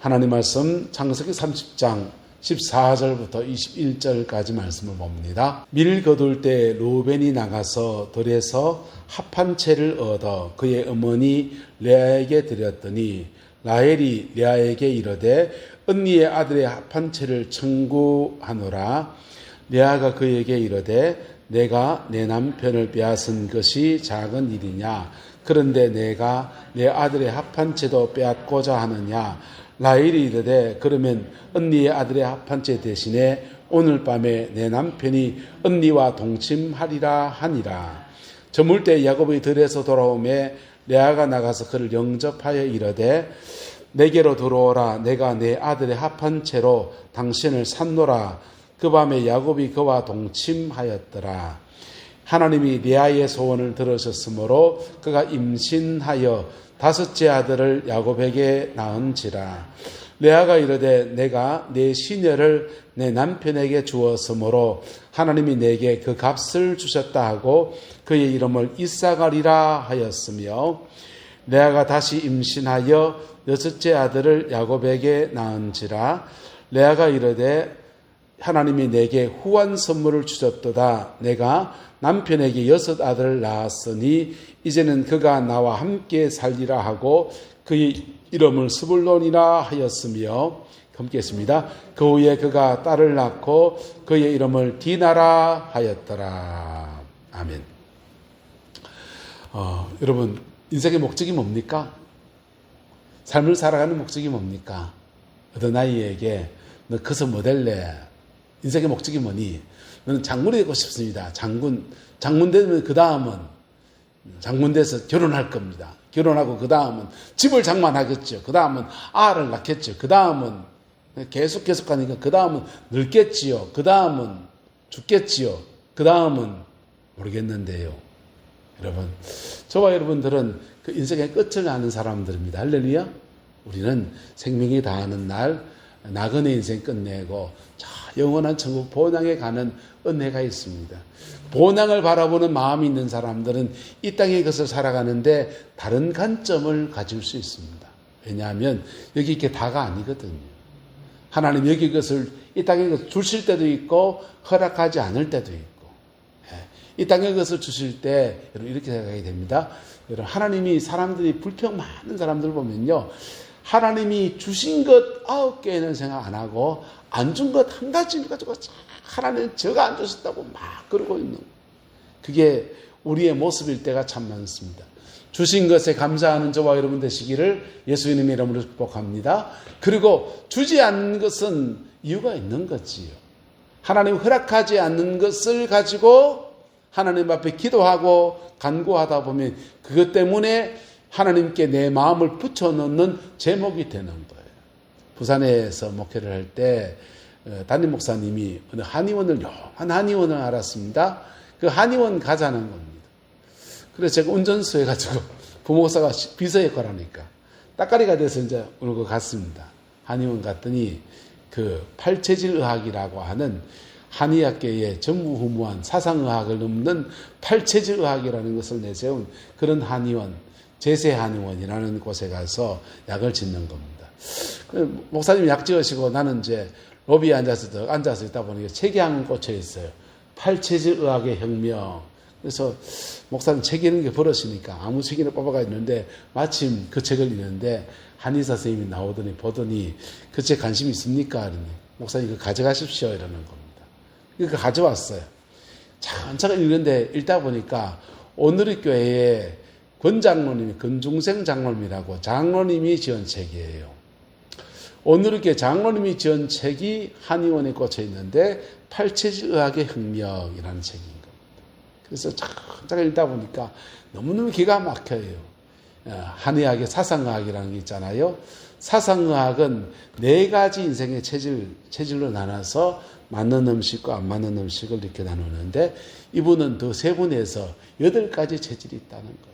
하나님 말씀 창세기 30장 14절부터 21절까지 말씀을 봅니다. 밀 거둘 때 르우벤이 나가서 들에서 합 한 채를 얻어 그의 어머니 레아에게 드렸더니 라헬이 레아에게 이르되 언니의 아들의 합 한 채를 청구하노라. 레아가 그에게 이르되 내가 내 남편을 빼앗은 것이 작은 일이냐? 그런데 내가 내 아들의 합 한 채도 빼앗고자 하느냐? 라헬이 이르되 그러면 언니의 아들의 합 한 채 대신에 오늘 밤에 내 남편이 언니와 동침하리라 하니라. 저물 때 야곱의 들에서 돌아오매 레아가 나가서 그를 영접하여 이르되 내게로 들어오라. 내가 내 아들의 합 한 채로 당신을 샀노라. 그 밤에 야곱이 그와 동침하였더라. 하나님이 레아의 소원을 들으셨으므로 그가 임신하여 다섯째 아들을 야곱에게 낳은지라. 레아가 이르되 내가 내 시녀를 내 남편에게 주었으므로 하나님이 내게 그 값을 주셨다 하고 그의 이름을 이사가리라 하였으며 레아가 다시 임신하여 여섯째 아들을 야곱에게 낳은지라. 레아가 이르되 하나님이 내게 후한 선물을 주셨도다. 내가 남편에게 여섯 아들을 낳았으니 이제는 그가 나와 함께 살리라 하고 그의 이름을 스불론이라 하였으며 함께 했습니다. 그 후에 그가 딸을 낳고 그의 이름을 디나라 하였더라. 아멘. 여러분, 인생의 목적이 뭡니까? 삶을 살아가는 목적이 뭡니까? 어떤 아이에게 너 커서 뭐 될래? 인생의 목적이 뭐니? 너는 장군이 되고 싶습니다. 장군 되면 그 다음은 장군 돼서 결혼할 겁니다. 결혼하고 그 다음은 집을 장만하겠죠. 그 다음은 아를 낳겠죠. 그 다음은 계속 가니까 그 다음은 늙겠지요. 그 다음은 죽겠지요. 그 다음은 모르겠는데요. 여러분, 저와 여러분들은 그 인생의 끝을 아는 사람들입니다. 할렐루야. 우리는 생명이 다하는 날 나그네 인생 끝내고 영원한 천국 본향에 가는 은혜가 있습니다. 본향을 바라보는 마음이 있는 사람들은 이 땅의 것을 살아가는데 다른 관점을 가질 수 있습니다. 왜냐하면 여기 이게 다가 아니거든요. 하나님 여기 것을 이 땅의 것을 주실 때도 있고 허락하지 않을 때도 있고, 이 땅의 것을 주실 때 여러분 이렇게 생각하게 됩니다. 여러분, 하나님이 사람들이 불평 많은 사람들 보면요, 하나님이 주신 것 9개는 생각 안 하고 안 준 것 한 가지 가지고 하나님 저가 안 주셨다고 막 그러고 있는, 그게 우리의 모습일 때가 참 많습니다. 주신 것에 감사하는 저와 여러분 되시기를 예수님의 이름으로 축복합니다. 그리고 주지 않는 것은 이유가 있는 거지요. 하나님 허락하지 않는 것을 가지고 하나님 앞에 기도하고 간구하다 보면 그것 때문에 하나님께 내 마음을 붙여놓는 제목이 되는 거예요. 부산에서 목회를 할 때 담임 목사님이 어느 한의원을, 한 한의원을 알았습니다. 그 한의원 가자는 겁니다. 그래서 제가 운전수 해가지고 부목사가 비서했거라니까 따까리가 돼서 이제 울고 갔습니다. 한의원 갔더니 그 팔체질의학이라고 하는 한의학계의 전무후무한 사상의학을 넘는 팔체질의학이라는 것을 내세운 그런 한의원, 제세한의원이라는 곳에 가서 약을 짓는 겁니다. 목사님이 약 지으시고 나는 이제 로비에 앉아서 있다 보니까 책이 한 꽂혀 있어요. 팔체질의학의 혁명. 그래서 목사님 책 읽는 게 버릇이니까 아무 책이나 뽑아가 있는데 마침 그 책을 읽는데 한의사 선생님이 나오더니 보더니 그 책 관심 있습니까? 그러니 목사님 이거 가져가십시오 이러는 겁니다. 그러니까 가져왔어요. 차근차근 읽는데 읽다 보니까 오늘의 교회에 권장로님이, 권중생 장로님이라고 장로님이 지은 책이에요. 오늘의 교회 장로님이 지은 책이 한의원에 꽂혀 있는데 팔체질의학의 혁명이라는 책인 겁니다. 그래서 차근차근 읽다 보니까 너무너무 기가 막혀요. 한의학의 사상의학이라는 게 있잖아요. 사상의학은 4가지 인생의 체질로 나눠서 맞는 음식과 안 맞는 음식을 이렇게 나누는데 이분은 더 세분해서 8가지 체질이 있다는 거예요.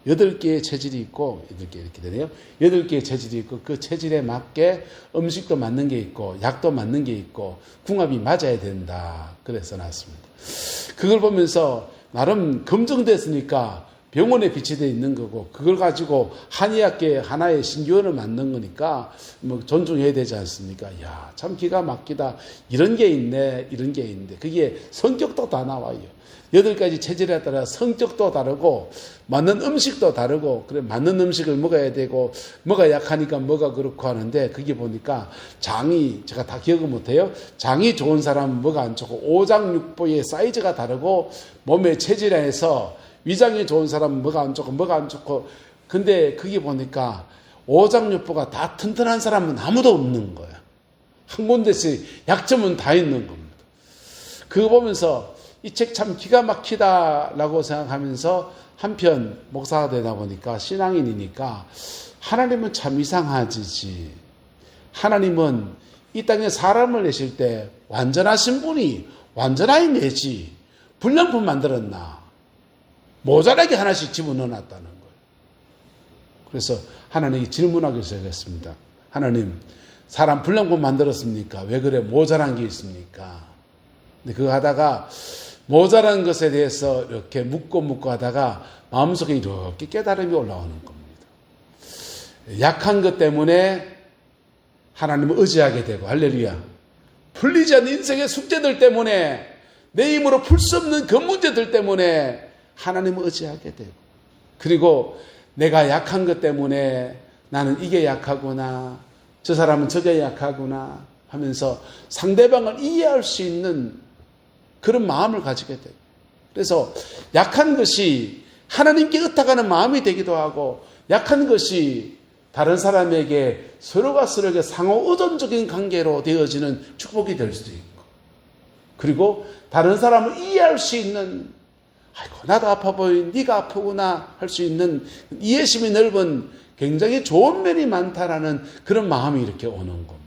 8개의 체질이 있고, 8개 이렇게 되네요. 8개의 체질이 있고, 그 체질에 맞게 음식도 맞는 게 있고, 약도 맞는 게 있고, 궁합이 맞아야 된다. 그래서 놨습니다. 그걸 보면서 나름 검증됐으니까 병원에 비치되어 있는 거고 그걸 가지고 한의학계 하나의 신기원을 만든 거니까 뭐 존중해야 되지 않습니까? 야, 참 기가 막히다. 이런 게 있네. 이런 게 있는데 그게 성격도 다 나와요. 8가지 체질에 따라 성격도 다르고 맞는 음식도 다르고 그래 맞는 음식을 먹어야 되고 뭐가 약하니까 뭐가 그렇고 하는데 그게 보니까 장이 제가 다 기억을 못해요. 장이 좋은 사람은 뭐가 안 좋고 오장육부의 사이즈가 다르고 몸의 체질에서 위장이 좋은 사람은 뭐가 안 좋고 뭐가 안 좋고 근데 그게 보니까 오장육부가 다 튼튼한 사람은 아무도 없는 거야. 한 군데씩 약점은 다 있는 겁니다. 그거 보면서 이 책 참 기가 막히다라고 생각하면서 한편 목사가 되다 보니까 신앙인이니까 하나님은 참 이상하지. 하나님은 이 땅에 사람을 내실 때 완전하신 분이 완전하게 내지 불량품 만들었나. 모자라게 하나씩 집어넣어놨다는 거예요. 그래서 하나님이 질문하기 시작했습니다. 하나님, 사람 불량품 만들었습니까? 왜 그래? 모자란 게 있습니까? 근데 그거 하다가 모자란 것에 대해서 이렇게 묻고 하다가 마음속에 이렇게 깨달음이 올라오는 겁니다. 약한 것 때문에 하나님을 의지하게 되고 할렐루야. 풀리지 않는 인생의 숙제들 때문에 내 힘으로 풀 수 없는 그 문제들 때문에 하나님을 의지하게 되고 그리고 내가 약한 것 때문에 나는 이게 약하구나 저 사람은 저게 약하구나 하면서 상대방을 이해할 수 있는 그런 마음을 가지게 돼요. 그래서 약한 것이 하나님께 의탁하는 마음이 되기도 하고 약한 것이 다른 사람에게 서로가 서로에게 상호 의존적인 관계로 되어지는 축복이 될 수도 있고 그리고 다른 사람을 이해할 수 있는 아이고 나도 아파 보이니 네가 아프구나 할 수 있는 이해심이 넓은 굉장히 좋은 면이 많다라는 그런 마음이 이렇게 오는 겁니다.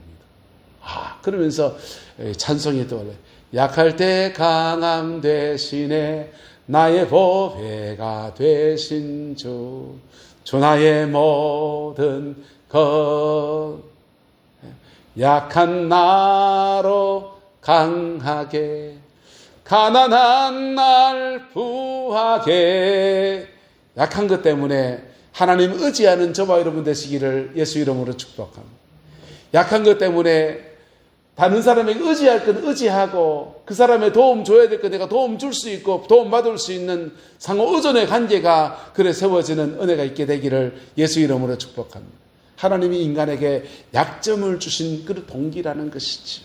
그러면서 찬송이 떠올라요. 약할 때 강함 대신에 나의 보배가 되신 주 나의 모든 것 약한 나로 강하게 가난한 날 부하게 약한 것 때문에 하나님 의지하는 저와 여러분 되시기를 예수 이름으로 축복합니다. 약한 것 때문에 다른 사람에게 의지할 건 의지하고 그 사람의 도움 줘야 될 거 내가 도움 줄 수 있고 도움 받을 수 있는 상호 의존의 관계가 그래 세워지는 은혜가 있게 되기를 예수 이름으로 축복합니다. 하나님이 인간에게 약점을 주신 그 동기라는 것이죠.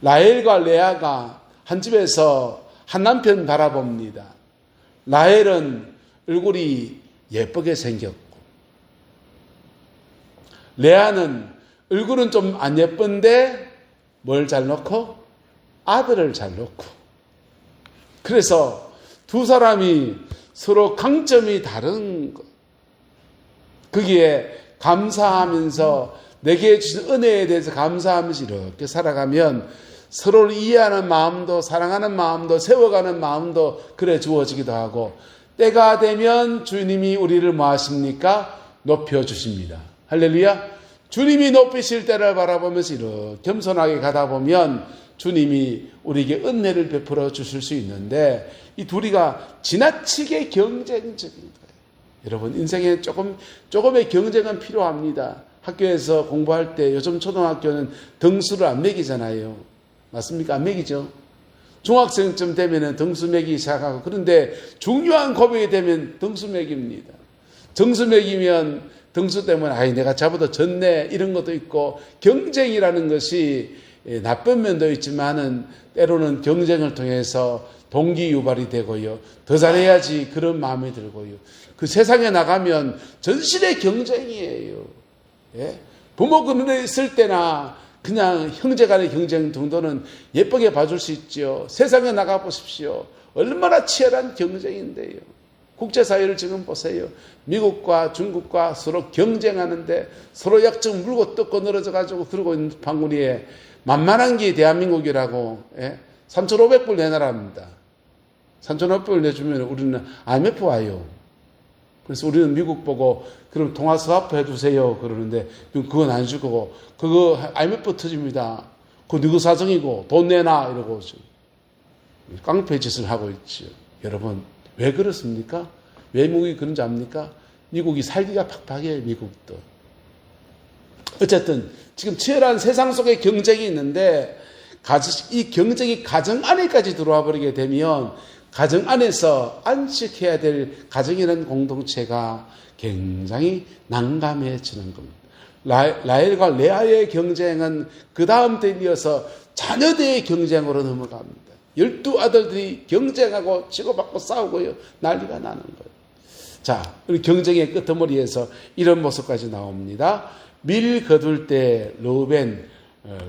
라헬과 레아가 한 집에서 한 남편 바라봅니다. 라헬은 얼굴이 예쁘게 생겼고 레아는 얼굴은 좀 안 예쁜데 뭘 잘 놓고? 아들을 잘 놓고. 그래서 두 사람이 서로 강점이 다른 것. 거기에 감사하면서 내게 주신 은혜에 대해서 감사하면서 이렇게 살아가면 서로를 이해하는 마음도 사랑하는 마음도 세워가는 마음도 그래 주어지기도 하고 때가 되면 주님이 우리를 뭐 하십니까? 높여주십니다. 할렐루야. 주님이 높이실 때를 바라보면서 이렇게 겸손하게 가다 보면 주님이 우리에게 은혜를 베풀어 주실 수 있는데 이 둘이가 지나치게 경쟁적인 거예요. 여러분 인생에 조금의 경쟁은 필요합니다. 학교에서 공부할 때 요즘 초등학교는 등수를 안 매기잖아요. 맞습니까? 안 매기죠. 중학생쯤 되면 등수 매기기 시작하고 그런데 중요한 고백이 되면 등수 매깁니다. 등수 매기면 등수 때문에 내가 저보다 졌네 이런 것도 있고 경쟁이라는 것이 나쁜 면도 있지만은 때로는 경쟁을 통해서 동기 유발이 되고요. 더 잘해야지 그런 마음이 들고요. 그 세상에 나가면 전실의 경쟁이에요. 예? 부모 근원에 있을 때나 그냥 형제 간의 경쟁 정도는 예쁘게 봐줄 수 있죠. 세상에 나가 보십시오. 얼마나 치열한 경쟁인데요. 국제사회를 지금 보세요. 미국과 중국과 서로 경쟁하는데 서로 약점 물고 뜯고 늘어져 가지고 그러고 있는 방울이에 만만한 게 대한민국이라고 3,500불 내놔랍니다. 3,500불 내주면 우리는 IMF 와요. 그래서 우리는 미국 보고 그럼 통화 스와프 해주세요 그러는데 그건 안 줄 거고 그거 IMF 터집니다. 그거 누구 사정이고 돈 내놔 이러고 깡패 짓을 하고 있죠. 여러분 왜 그렇습니까? 왜 미국이 그런지 압니까? 미국이 살기가 팍팍해요, 미국도. 어쨌든 지금 치열한 세상 속에 경쟁이 있는데 이 경쟁이 가정 안에까지 들어와 버리게 되면 가정 안에서 안식해야 될 가정이라는 공동체가 굉장히 난감해지는 겁니다. 라헬과 레아의 경쟁은 그 다음 때 이어서 자녀대의 경쟁으로 넘어갑니다. 12아들들이 경쟁하고 치고받고 싸우고요. 난리가 나는 거예요. 자, 우리 경쟁의 끄트머리에서 이런 모습까지 나옵니다. 밀 거둘 때 르우벤,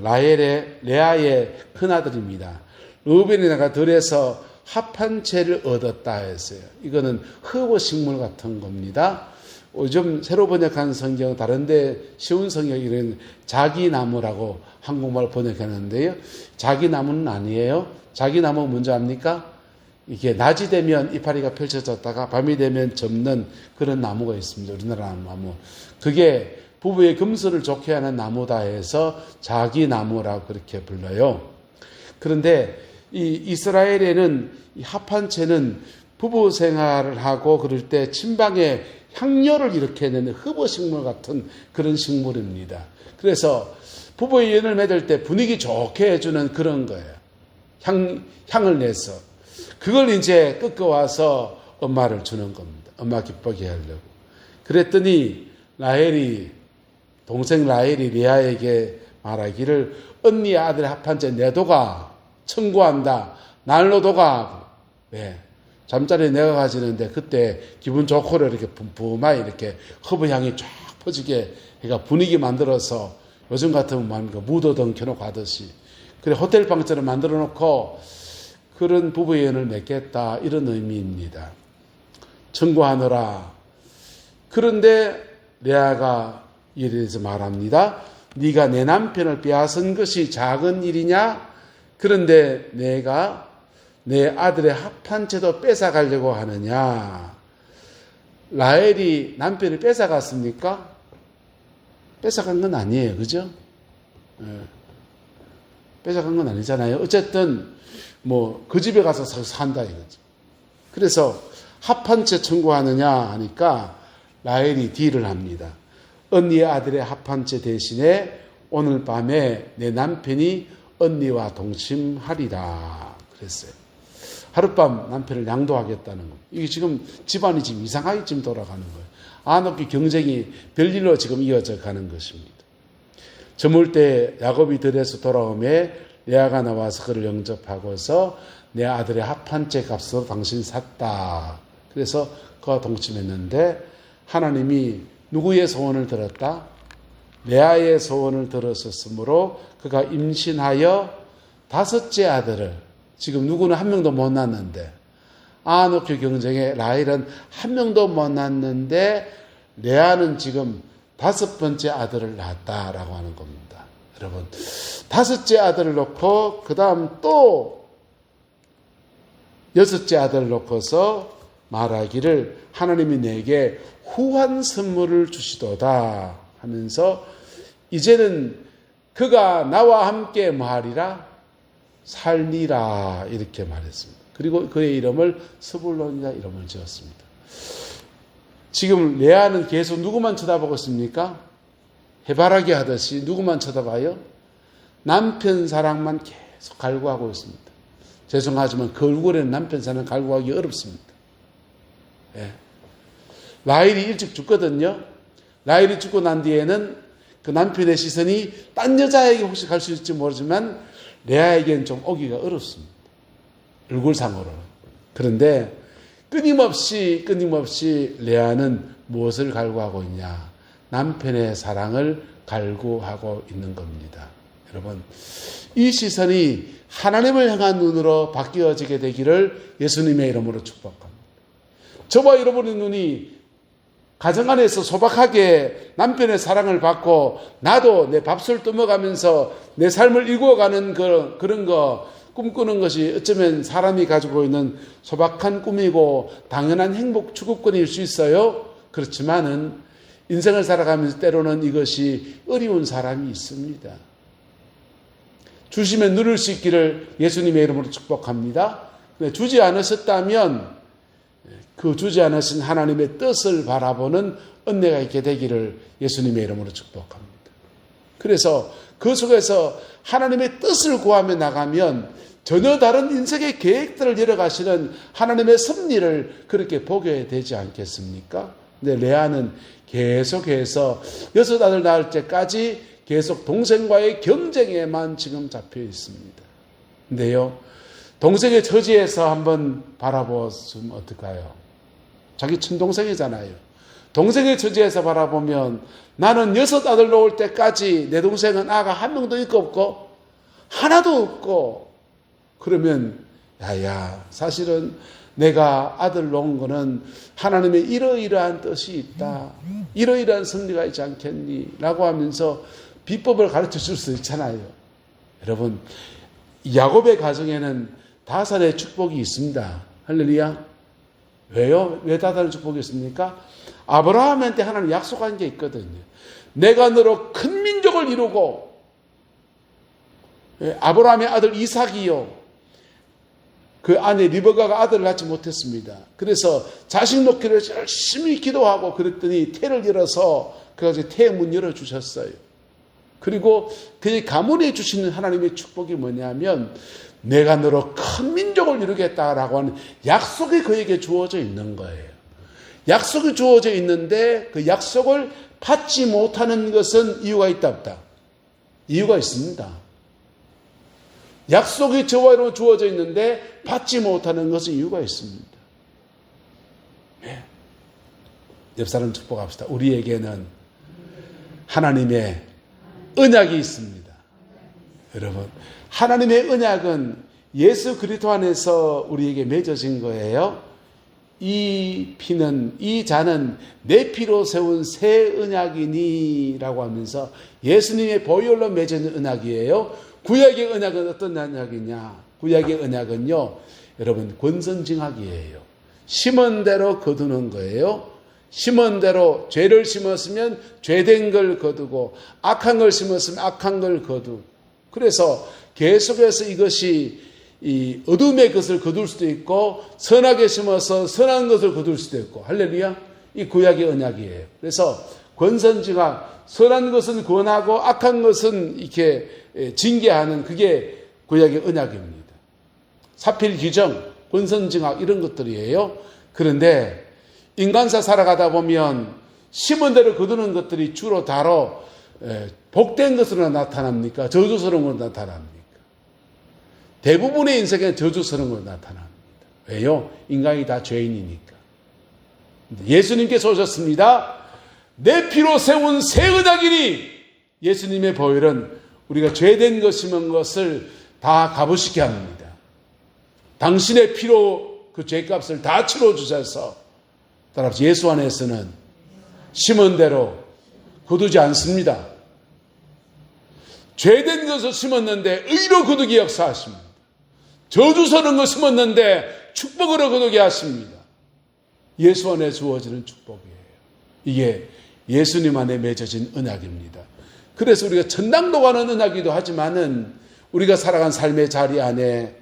라헬의 레아의 큰아들입니다. 르우벤이 내가 들에서 합한 채를 얻었다 했어요. 이거는 흡어식물 같은 겁니다. 요즘 새로 번역한 성경, 다른데 쉬운 성경 이런 자기나무라고 한국말 번역했는데요. 자기나무는 아니에요. 자기나무 뭔지 압니까? 이게 낮이 되면 이파리가 펼쳐졌다가 밤이 되면 접는 그런 나무가 있습니다. 우리나라 나무. 그게 부부의 금슬을 좋게 하는 나무다 해서 자기나무라고 그렇게 불러요. 그런데 이 이스라엘에는 이 합한채는 부부 생활을 하고 그럴 때 친방에 향료를 일으켜내는 흡어식물 같은 그런 식물입니다. 그래서 부부의 연을 맺을 때 분위기 좋게 해주는 그런 거예요. 향을 내서. 그걸 이제 꺾어와서 엄마를 주는 겁니다. 엄마 기쁘게 하려고. 그랬더니 동생 라헬이 레아에게 말하기를 언니 아들의 합한채 내도가 청구한다. 날로도가. 왜? 잠자리에 내가 가지는데 그때 기분 좋고를 이렇게 뿜뿜하게 이렇게 허브향이 쫙 퍼지게 해가 분위기 만들어서 요즘 같으면 무도등 켜놓고 하듯이 그래 호텔방처럼 만들어 놓고 그런 부부의 연을 맺겠다 이런 의미입니다. 청구하노라. 그런데 레아가 이에 대해서 말합니다. 네가 내 남편을 빼앗은 것이 작은 일이냐? 그런데 내가 내 아들의 합한 채도 뺏어가려고 하느냐? 라헬이 남편을 뺏어갔습니까? 뺏어간 건 아니에요. 그죠? 뺏어간 건 아니잖아요. 어쨌든 그 집에 가서 산다 이거죠. 그래서 합한 채 청구하느냐 하니까 라헬이 딜을 합니다. 언니의 아들의 합한 채 대신에 오늘 밤에 내 남편이 언니와 동침하리라 그랬어요. 하룻밤 남편을 양도하겠다는 겁니다. 이게 지금 집안이 지금 이상하게 지금 돌아가는 거예요. 안없이 경쟁이 별일로 지금 이어져 가는 것입니다. 저물 때 야곱이 들에서 돌아오매 레아가 나와서 그를 영접하고서 내 아들의 합한 채 값으로 당신이 샀다. 그래서 그와 동침했는데 하나님이 누구의 소원을 들었다? 레아의 소원을 들었었으므로 그가 임신하여 5째 아들을 지금 누구는 한 명도 못 낳았는데 아노크 경쟁에 라헬은 한 명도 못 낳았는데 레아는 지금 5번째 아들을 낳았다라고 하는 겁니다. 여러분 5째 아들을 놓고 그 다음 또 6째 아들을 놓고서 말하기를 하나님이 내게 후한 선물을 주시도다 하면서 이제는 그가 나와 함께 뭐하리라? 살리라 이렇게 말했습니다. 그리고 그의 이름을 스불론이라 이름을 지었습니다. 지금 레아는 계속 누구만 쳐다보고 있습니까? 해바라기 하듯이 누구만 쳐다봐요? 남편 사랑만 계속 갈구하고 있습니다. 죄송하지만 그 얼굴에는 남편 사랑 갈구하기 어렵습니다. 예. 라헬이 일찍 죽거든요. 라헬이 죽고 난 뒤에는 그 남편의 시선이 딴 여자에게 혹시 갈 수 있을지 모르지만 레아에게는 좀 오기가 어렵습니다. 얼굴상으로는. 그런데 끊임없이 레아는 무엇을 갈구하고 있냐? 남편의 사랑을 갈구하고 있는 겁니다. 여러분, 이 시선이 하나님을 향한 눈으로 바뀌어지게 되기를 예수님의 이름으로 축복합니다. 저와 여러분의 눈이 가정 안에서 소박하게 남편의 사랑을 받고 나도 내 밥술 떠먹으면서 내 삶을 이루어가는 그런 거 꿈꾸는 것이 어쩌면 사람이 가지고 있는 소박한 꿈이고 당연한 행복 추구권일 수 있어요. 그렇지만은 인생을 살아가면서 때로는 이것이 어려운 사람이 있습니다. 주시면 누릴 수 있기를 예수님의 이름으로 축복합니다. 주지 않으셨다면 그 주지 않으신 하나님의 뜻을 바라보는 은혜가 있게 되기를 예수님의 이름으로 축복합니다. 그래서 그 속에서 하나님의 뜻을 구하며 나가면 전혀 다른 인생의 계획들을 열어가시는 하나님의 섭리를 그렇게 보게 되지 않겠습니까? 근데 레아는 계속해서 6 아들 낳을 때까지 계속 동생과의 경쟁에만 지금 잡혀 있습니다. 근데요, 동생의 처지에서 한번 바라보면 어떨까요? 자기 친동생이잖아요. 동생의 처지에서 바라보면 나는 6 아들 낳을 때까지 내 동생은 아가 한 명도 있고 없고 하나도 없고, 그러면 야야, 사실은 내가 아들 놓은 거는 하나님의 이러이러한 뜻이 있다, 이러이러한 섭리가 있지 않겠니? 라고 하면서 비법을 가르쳐 줄 수 있잖아요. 여러분, 야곱의 가정에는 다산의 축복이 있습니다. 할렐루야. 왜요? 왜 다산의 축복이 있습니까? 아브라함한테 하나님 약속한 게 있거든요. 내가 너로 큰 민족을 이루고, 아브라함의 아들 이삭이요, 그 아내 리브가가 아들을 낳지 못했습니다. 그래서 자식 놓기를 열심히 기도하고 그랬더니 태를 열어서 그래서 태의 문 열어주셨어요. 그리고 그의 가문에 주시는 하나님의 축복이 뭐냐면 내가 너로 큰 민족을 이루겠다라고 하는 약속이 그에게 주어져 있는 거예요. 약속이 주어져 있는데 그 약속을 받지 못하는 것은 이유가 있다 없다? 이유가 있습니다. 약속이 저와 주어져 있는데 받지 못하는 것은 이유가 있습니다. 네. 옆 사람 축복합시다. 우리에게는 하나님의 언약이 있습니다. 여러분, 하나님의 언약은 예수 그리스도 안에서 우리에게 맺어진 거예요. 이 피는, 이 잔은 내 피로 세운 새 언약이니 라고 하면서 예수님의 보혈로 맺어진 언약이에요. 구약의 언약은 어떤 언약이냐? 구약의 언약은요, 여러분, 권선징악이에요. 심은 대로 거두는 거예요. 심은 대로 죄를 심었으면 죄된 걸 거두고, 악한 걸 심었으면 악한 걸 거두. 그래서 계속해서 이것이 이 어둠의 것을 거둘 수도 있고, 선하게 심어서 선한 것을 거둘 수도 있고, 할렐루야. 이 구약의 언약이에요. 그래서 권선징악, 선한 것은 권하고 악한 것은 이렇게 징계하는, 그게 구약의 언약입니다. 사필 규정, 권선징악 이런 것들이에요. 그런데 인간사 살아가다 보면 심은 대로 거두는 것들이 주로 다로 복된 것으로 나타납니까? 저주스러운 것으로 나타납니까? 대부분의 인생에 저주스러운 것으로 나타납니다. 왜요? 인간이 다 죄인이니까. 예수님께서 오셨습니다. 내 피로 세운 새 언약이니, 예수님의 보혈은 우리가 죄된 것 심은 것을 다 값으시게 합니다. 당신의 피로 그 죄값을 다 치러주셔서 따라서 예수 안에서는 심은 대로 거두지 않습니다. 죄된 것을 심었는데 의로 거두게 역사하십니다. 저주스러운 것 심었는데 축복으로 거두게 하십니다. 예수 안에 주어지는 축복이에요. 이게 예수님 안에 맺어진 언약입니다. 그래서 우리가 천당도 가는 언약이기도 하지만은 우리가 살아간 삶의 자리 안에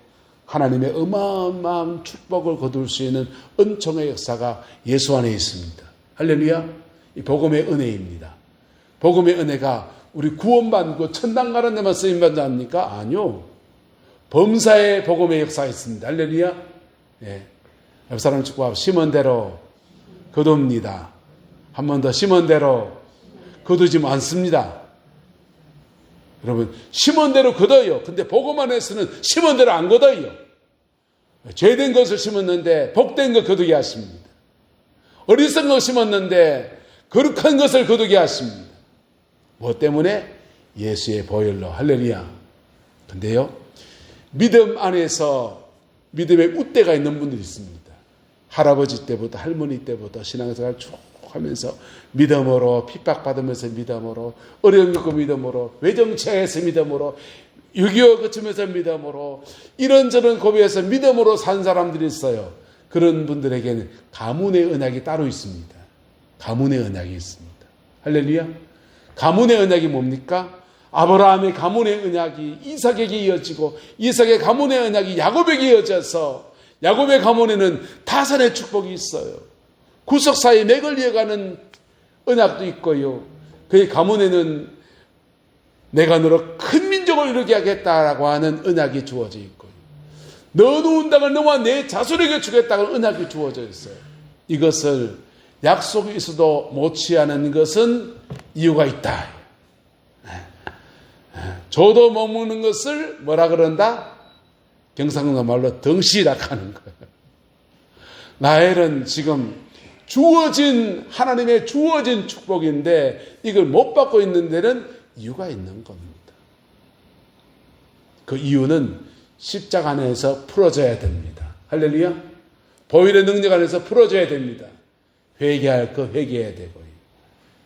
하나님의 어마어마한 축복을 거둘 수 있는 은총의 역사가 예수 안에 있습니다. 할렐루야. 이 복음의 은혜입니다. 복음의 은혜가 우리 구원받고 천당 가는 데만 쓰임받지 않습니까? 아니요. 범사의 복음의 역사가 있습니다. 할렐루야. 예. 옆 사람 축복하고 심은 대로 거둡니다. 한 번 더 심은 대로 거두지 않습니다. 여러분, 심은 대로 거둬요. 근데 복음 안에서는 심은 대로 안 거둬요. 죄된 것을 심었는데 복된 것 거두게 하십니다. 어리석은 것 심었는데 거룩한 것을 거두게 하십니다. 뭐 때문에? 예수의 보혈로. 할렐루야. 근데요, 믿음 안에서 믿음의 웃대가 있는 분들이 있습니다. 할아버지 때부터 할머니 때부터 신앙생활 쭉 하면서 믿음으로 핍박받으면서 믿음으로 어려움 겪고 믿음으로 외정체에서 믿음으로 6.25 거치면서 믿음으로 이런저런 고비에서 믿음으로 산 사람들이 있어요. 그런 분들에게는 가문의 언약이 따로 있습니다. 가문의 언약이 있습니다. 할렐루야. 가문의 언약이 뭡니까? 아브라함의 가문의 언약이 이삭에게 이어지고 이삭의 가문의 언약이 야곱에게 이어져서 야곱의 가문에는 다산의 축복이 있어요. 구석사의 맥을 이어가는 언약도 있고요. 그의 가문에는 내가 너로 큰 민족을 이루게 하겠다라고 하는 언약이 주어져 있고요. 너 누운 땅을 너와 내 자손에게 주겠다는 언약이 주어져 있어요. 이것을 약속이 있어도 못 취하는 것은 이유가 있다. 저도 머무는 것을 뭐라 그런다? 경상도 말로 덩시라 하는 거예요. 라헬은 지금 하나님의 주어진 축복인데 이걸 못 받고 있는 데는 이유가 있는 겁니다. 그 이유는 십자가 안에서 풀어져야 됩니다. 할렐루야. 보혈의 능력 안에서 풀어져야 됩니다. 회개할 거 회개해야 되고요.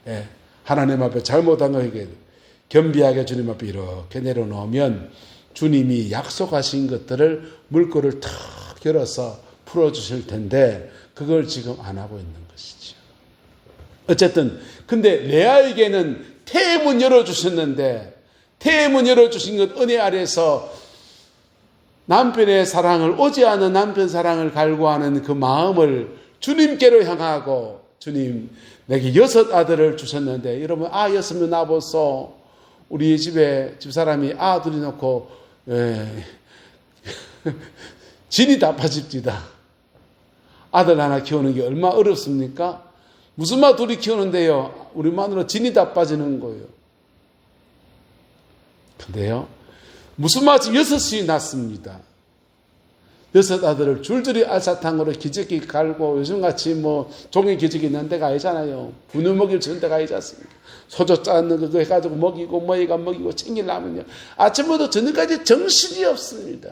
예, 하나님 앞에 잘못한 거 회개해야 돼요. 겸비하게 주님 앞에 이렇게 내려놓으면 주님이 약속하신 것들을 물꼬를 탁 열어서 풀어주실 텐데 그걸 지금 안 하고 있는 것이죠. 어쨌든 근데 레아에게는 태의 문 열어주셨는데 태의 문 열어주신 것 은혜 아래서 남편의 사랑을 오지 않은 남편 사랑을 갈구하는 그 마음을 주님께로 향하고 주님 내게 6 아들을 주셨는데 여러분 6명 낳아보소. 우리 집에 집사람이 둘이 놓고 진이 다 빠집니다. 아들 하나 키우는 게 얼마나 어렵습니까? 무슨 마 둘이 키우는데요. 우리 마누라 진이 다 빠지는 거예요. 근데요. 무슨 마 지금 6이 낳습니다. 6 아들을 줄줄이 알사탕으로 기저귀 갈고 요즘같이 종이 기저귀 넣는 데가 아니잖아요. 분유 먹이를 주는 데가 아니지 않습니까? 소조 짜는 거 해가지고 먹이고 뭐이가 먹이고 챙기려면요. 아침부터 저녁까지 정신이 없습니다.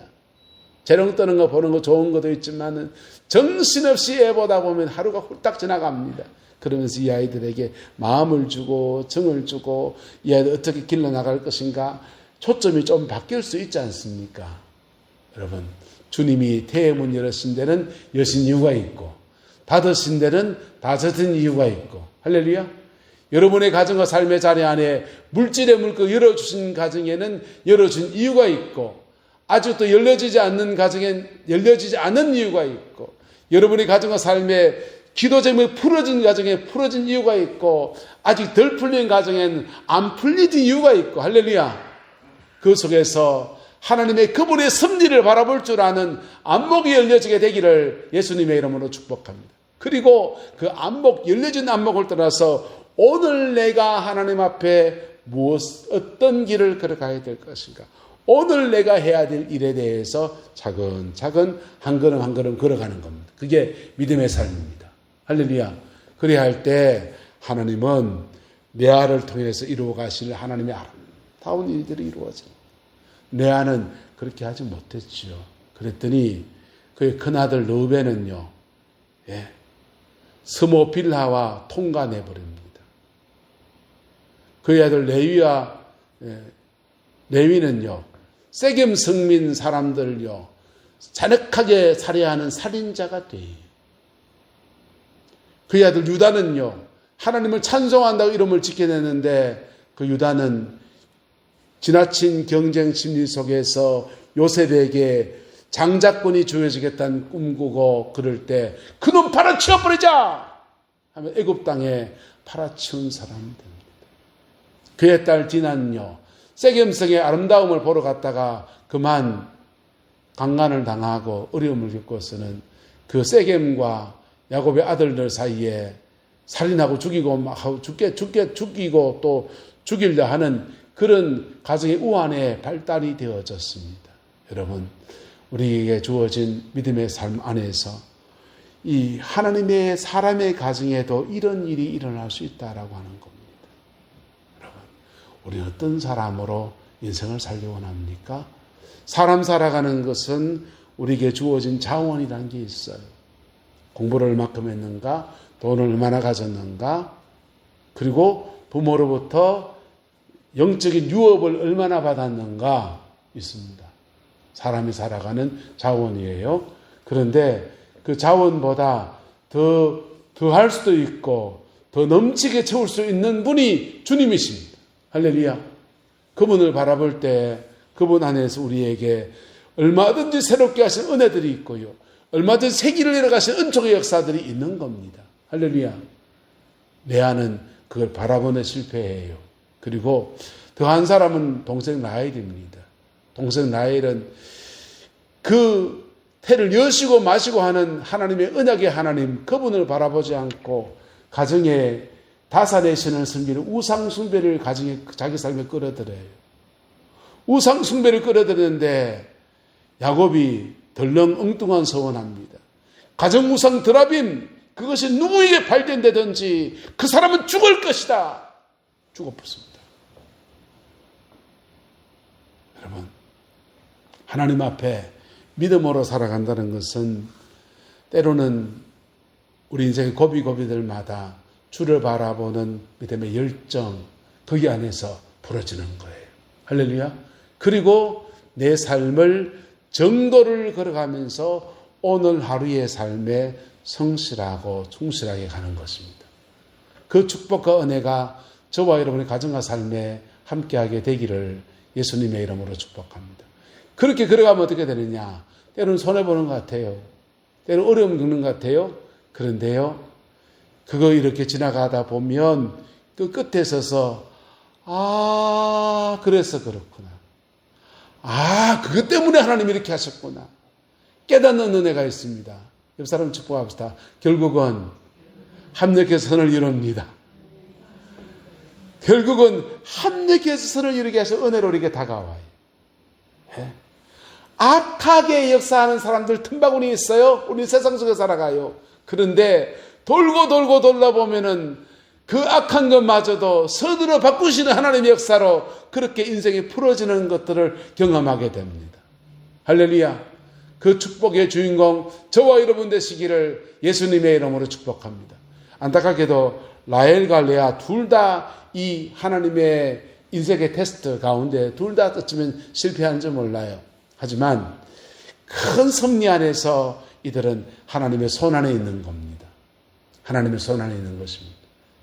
재롱 뜨는 거 보는 거 좋은 것도 있지만은 정신없이 애 보다 보면 하루가 훌딱 지나갑니다. 그러면서 이 아이들에게 마음을 주고 정을 주고 이 아이들 어떻게 길러나갈 것인가 초점이 좀 바뀔 수 있지 않습니까? 여러분 주님이 태의 문 열으신 데는 여신 이유가 있고 닫으신 데는 닫으신 이유가 있고 할렐루야. 여러분의 가정과 삶의 자리 안에 물질의 물고 열어주신 가정에는 열어준 이유가 있고 아직도 열려지지 않는 가정엔 열려지지 않은 이유가 있고 여러분의 가정과 삶에 기도 제목이 풀어진 가정에 풀어진 이유가 있고 아직 덜 풀린 가정엔 안 풀린 이유가 있고 할렐루야. 그 속에서 하나님의 그분의 섭리를 바라볼 줄 아는 안목이 열려지게 되기를 예수님의 이름으로 축복합니다. 그리고 그 안목 열려진 안목을 떠나서 오늘 내가 하나님 앞에 어떤 길을 걸어가야 될 것인가 오늘 내가 해야 될 일에 대해서 차근차근 한 걸음 한 걸음 걸어가는 겁니다. 그게 믿음의 삶입니다. 할렐루야. 그래야 할 때 하나님은 레아를 통해서 이루어 가실 하나님의 아름다운 일들이 이루어집니다. 레아는 그렇게 하지 못했지요. 그랬더니 그의 큰아들 르우벤은요. 스모 빌하와 통과내버립니다. 그의 아들 레위는요. 세겜 성민 사람들요. 잔혹하게 살해하는 살인자가 돼요. 그의 아들 유다는요. 하나님을 찬송한다고 이름을 지켜냈는데 그 유다는 지나친 경쟁 심리 속에서 요셉에게 장자권이 주어지겠다는 꿈꾸고 그럴 때 그놈 팔아치워버리자 하면 애굽 땅에 팔아치운 사람이 됩니다. 그의 딸 디나는요. 세겜성의 아름다움을 보러 갔다가 그만 강간을 당하고 어려움을 겪고서는 그 세겜과 야곱의 아들들 사이에 살인하고 죽이고 죽이고 또 죽이려 하는 그런 가정의 우환에 발달이 되어졌습니다. 여러분, 우리에게 주어진 믿음의 삶 안에서 이 하나님의 사람의 가정에도 이런 일이 일어날 수 있다라고 하는 겁니다. 여러분, 우리는 어떤 사람으로 인생을 살기 원합니까? 사람 살아가는 것은 우리에게 주어진 자원이라는 게 있어요. 공부를 얼마큼 했는가, 돈을 얼마나 가졌는가, 그리고 부모로부터 영적인 유업을 얼마나 받았는가 있습니다. 사람이 살아가는 자원이에요. 그런데 그 자원보다 더 할 수도 있고 더 넘치게 채울 수 있는 분이 주님이십니다. 할렐루야. 그분을 바라볼 때 그분 안에서 우리에게 얼마든지 새롭게 하신 은혜들이 있고요. 얼마든지 세기를 내려가신 은총의 역사들이 있는 겁니다. 할렐루야. 레아는 그걸 바라보는 실패해요. 그리고 더 한 사람은 동생 라헬입니다. 동생 라헬은 그 태를 여시고 마시고 하는 하나님의 언약의 하나님, 그분을 바라보지 않고 가정에 다산의 신을 섬기는 우상숭배를 가정에 자기 삶에 끌어들여요. 우상숭배를 끌어들이는데 야곱이 덜렁 엉뚱한 소원합니다. 가정 우상 드라빔, 그것이 누구에게 발견되든지 그 사람은 죽을 것이다. 죽어버렸습니다. 여러분, 하나님 앞에 믿음으로 살아간다는 것은 때로는 우리 인생의 고비고비들마다 주를 바라보는 믿음의 열정, 거기 안에서 부러지는 거예요. 할렐루야. 그리고 내 삶을 정도를 걸어가면서 오늘 하루의 삶에 성실하고 충실하게 가는 것입니다. 그 축복과 은혜가 저와 여러분의 가정과 삶에 함께하게 되기를 예수님의 이름으로 축복합니다. 그렇게 걸어가면 어떻게 되느냐? 때로는 손해보는 것 같아요. 때로는 어려움 겪는 것 같아요. 그런데요, 그거 이렇게 지나가다 보면 그 끝에 서서 그래서 그렇구나. 그것 때문에 하나님이 이렇게 하셨구나. 깨닫는 은혜가 있습니다. 옆 사람 축복합시다. 결국은 합력해서 선을 이룹니다. 결국은 합력해서 선을 이루게 해서 은혜로 이렇게 다가와요. 네? 악하게 역사하는 사람들 틈바구니 있어요. 우리 세상 속에 살아가요. 그런데 돌고 돌아보면은 그 악한 것마저도 선으로 바꾸시는 하나님의 역사로 그렇게 인생이 풀어지는 것들을 경험하게 됩니다. 할렐루야. 그 축복의 주인공 저와 여러분 되시기를 예수님의 이름으로 축복합니다. 안타깝게도 라헬과 레아 둘 다 이 하나님의 인생의 테스트 가운데 둘 다 어쩌면 실패한지 몰라요. 하지만 큰 섭리 안에서 이들은 하나님의 손 안에 있는 겁니다. 하나님의 손 안에 있는 것입니다.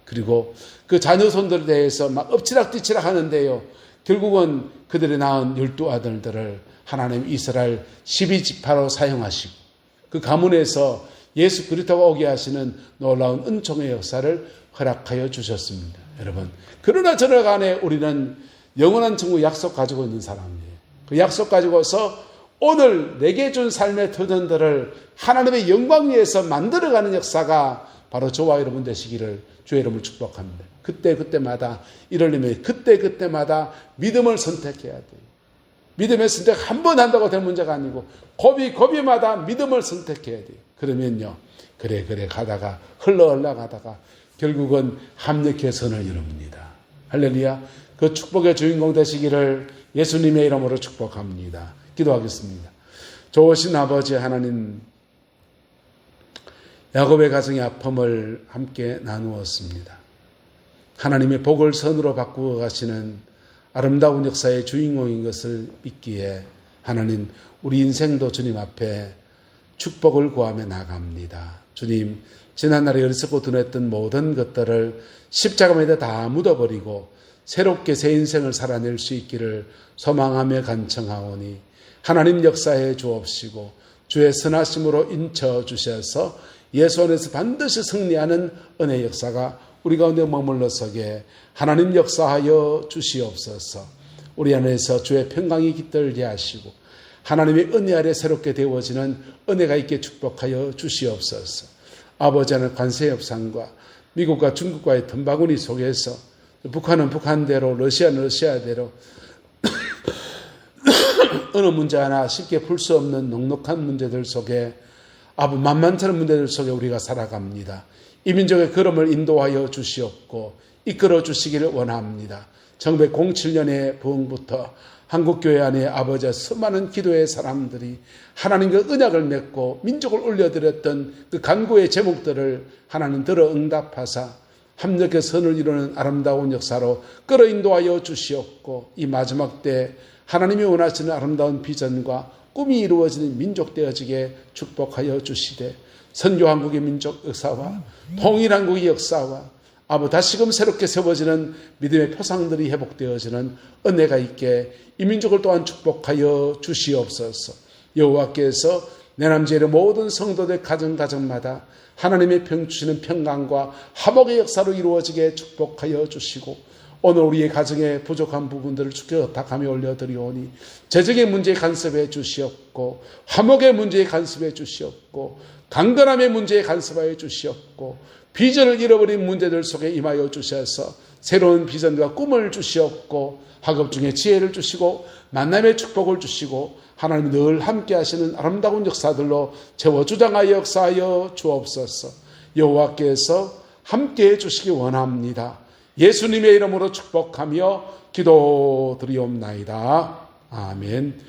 그리고 그 자녀 손들에 대해서 막 엎치락뒤치락 하는데요. 결국은 그들이 낳은 12아들들을 하나님 이스라엘 12지파로 사용하시고 그 가문에서 예수 그리스도가 오게 하시는 놀라운 은총의 역사를 허락하여 주셨습니다. 여러분, 그러나 저러 간에 우리는 영원한 천국 약속 가지고 있는 사람이에요. 그 약속 가지고서 오늘 내게 준 삶의 터전들을 하나님의 영광 위에서 만들어가는 역사가 바로 저와 여러분 되시기를 주의 이름을 축복합니다. 그때마다 이러려면 그때마다 믿음을 선택해야 돼요. 믿음의 선택 한 번 한다고 될 문제가 아니고 고비마다 믿음을 선택해야 돼요. 그러면요, 그래 가다가 흘러가다가 결국은 합력의 선을 이룹니다. 할렐루야. 그 축복의 주인공 되시기를 예수님의 이름으로 축복합니다. 기도하겠습니다. 좋으신 아버지 하나님, 야곱의 가정의 아픔을 함께 나누었습니다. 하나님의 복을 선으로 바꾸어 가시는 아름다운 역사의 주인공인 것을 믿기에 하나님, 우리 인생도 주님 앞에 축복을 구하며 나갑니다. 주님, 지난날에 어리석고 둔했던 모든 것들을 십자가에다 다 묻어버리고 새롭게 새 인생을 살아낼 수 있기를 소망하며 간청하오니 하나님 역사해 주옵시고 주의 선하심으로 인쳐 주셔서 예수 안에서 반드시 승리하는 은혜 역사가 우리 가운데 머물러 서게 하나님 역사하여 주시옵소서. 우리 안에서 주의 평강이 깃들게 하시고 하나님의 은혜 아래 새롭게 되어지는 은혜가 있게 축복하여 주시옵소서. 아버지 하나님 관세 협상과 미국과 중국과의 덤바구니 속에서 북한은 북한대로 러시아는 러시아대로 어느 문제 하나 쉽게 풀 수 없는 넉넉한 문제들 속에 만만찮은 문제들 속에 우리가 살아갑니다. 이 민족의 걸음을 인도하여 주시옵고 이끌어 주시기를 원합니다. 1907년의 부흥부터 한국교회 안에 아버지의 수많은 기도의 사람들이 하나님과 언약을 맺고 민족을 올려드렸던 그 간구의 제목들을 하나님 들어 응답하사 합력의 선을 이루는 아름다운 역사로 끌어 인도하여 주시옵고 이 마지막 때 하나님이 원하시는 아름다운 비전과 꿈이 이루어지는 민족 되어지게 축복하여 주시되 선교한국의 민족 역사와 통일한국의 역사와 다시금 새롭게 세워지는 믿음의 표상들이 회복되어지는 은혜가 있게 이 민족을 또한 축복하여 주시옵소서. 여호와께서 내남지의 모든 성도들 가정가정마다 하나님의 평 주시는 평강과 화목의 역사로 이루어지게 축복하여 주시고, 오늘 우리의 가정에 부족한 부분들을 주께 의탁하며 올려드리오니 재정의 문제에 간섭해 주시옵고, 화목의 문제에 간섭해 주시옵고, 강건함의 문제에 간섭하여 주시옵고, 비전을 잃어버린 문제들 속에 임하여 주셔서 새로운 비전과 꿈을 주시옵고, 학업 중에 지혜를 주시고 만남의 축복을 주시고, 하나님 늘 함께 하시는 아름다운 역사들로 채워 주장하여 역사하여 주옵소서. 여호와께서 함께 해 주시기 원합니다. 예수님의 이름으로 축복하며 기도드리옵나이다. 아멘.